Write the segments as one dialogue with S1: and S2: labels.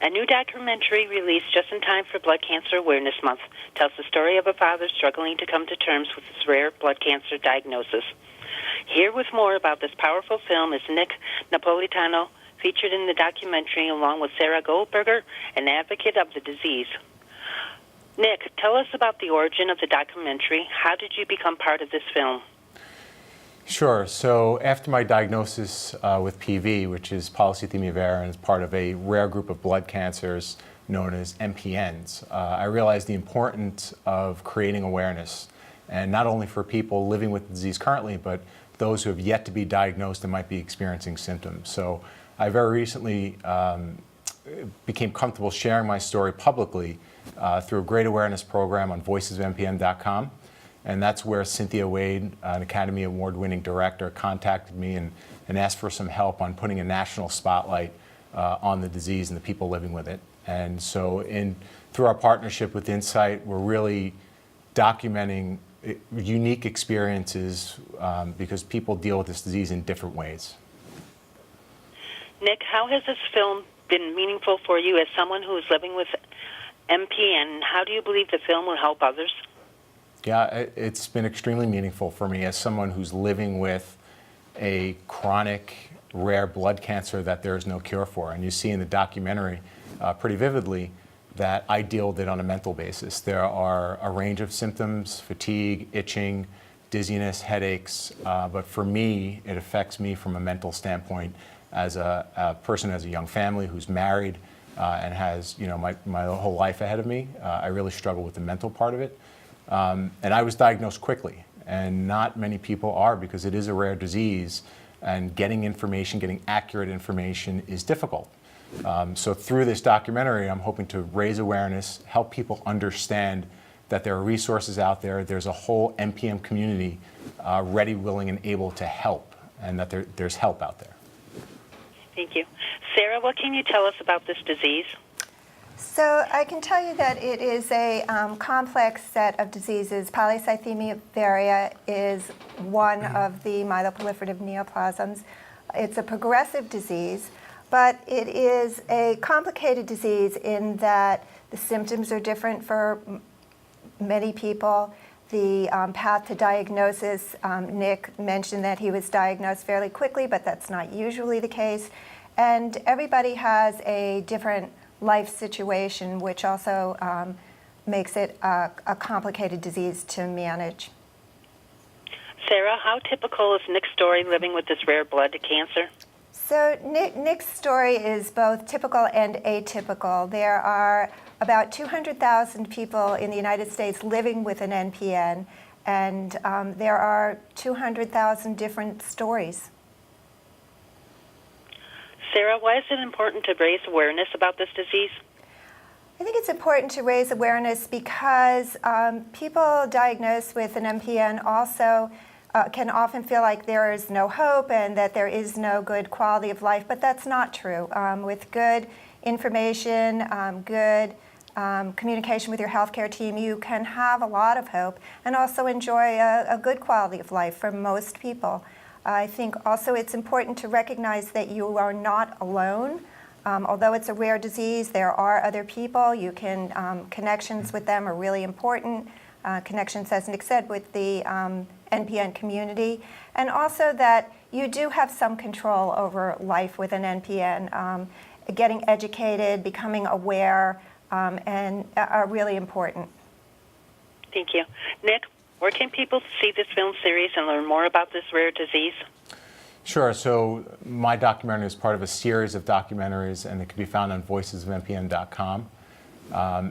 S1: A new documentary released just in time for Blood Cancer Awareness Month tells the story of a father struggling to come to terms with his rare blood cancer diagnosis. Here with more about this powerful film is Nick Napolitano, featured in the documentary along with Sara Goldberger, an advocate of the disease. Nick, tell us about the origin of the documentary. How did you become part of this film?
S2: Sure. So after my diagnosis with PV, which is polycythemia vera, and is part of a rare group of blood cancers known as MPNs, I realized the importance of creating awareness, and not only for people living with the disease currently, but those who have yet to be diagnosed and might be experiencing symptoms. So I very recently became comfortable sharing my story publicly through a great awareness program on voicesofmpn.com. And that's where Cynthia Wade, an Academy Award-winning director, contacted me and asked for some help on putting a national spotlight on the disease and the people living with it. And so through our partnership with Insight, we're really documenting unique experiences because people deal with this disease in different ways.
S1: Nick, how has this film been meaningful for you as someone who is living with MPN? How do you believe the film will help others?
S2: Yeah, it's been extremely meaningful for me as someone who's living with a chronic, rare blood cancer that there is no cure for. And you see in the documentary pretty vividly that I deal with it on a mental basis. There are a range of symptoms: fatigue, itching, dizziness, headaches. But for me, it affects me from a mental standpoint as a person, as a young family who's married and has my whole life ahead of me. I really struggle with the mental part of it. And I was diagnosed quickly, and not many people are, because it is a rare disease, and getting information, getting accurate information is difficult. So through this documentary, I'm hoping to raise awareness, help people understand that there are resources out there. There's a whole MPN community ready, willing, and able to help, and that there's help out there.
S1: Thank you. Sara, what can you tell us about this disease?
S3: So I can tell you that it is a complex set of diseases. Polycythemia vera is one of the myeloproliferative neoplasms. It's a progressive disease, but it is a complicated disease in that the symptoms are different for many people. The path to diagnosis, Nick mentioned that he was diagnosed fairly quickly, but that's not usually the case. And everybody has a different life situation, which also makes it a complicated disease to manage.
S1: Sara, how typical is Nick's story living with this rare blood cancer?
S3: So Nick's story is both typical and atypical. There are about 200,000 people in the United States living with an NPN, and there are 200,000 different stories.
S1: Sara, why is it important to raise awareness about this disease?
S3: I think it's important to raise awareness because people diagnosed with an MPN also can often feel like there is no hope and that there is no good quality of life, but that's not true. With good information, good communication with your healthcare team, you can have a lot of hope and also enjoy a good quality of life for most people. I think also it's important to recognize that you are not alone. Although it's a rare disease, there are other people. You can, connections with them are really important. Connections, as Nick said, with the NPN community. And also that you do have some control over life with an NPN. Getting educated, becoming aware, and are really important.
S1: Thank you. Nick, where can people see this film series and learn more about this rare disease?
S2: Sure. So my documentary is part of a series of documentaries, and it can be found on voicesofmpn.com.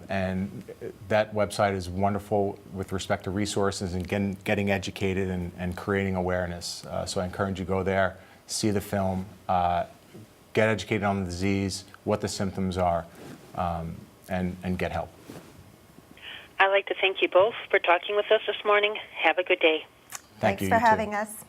S2: And that website is wonderful with respect to resources and getting educated and creating awareness. So I encourage you to go there, see the film, get educated on the disease, what the symptoms are, and get help.
S1: I'd like to thank you both for talking with us this morning. Have a good day.
S2: Thank you.
S3: Thanks for having us.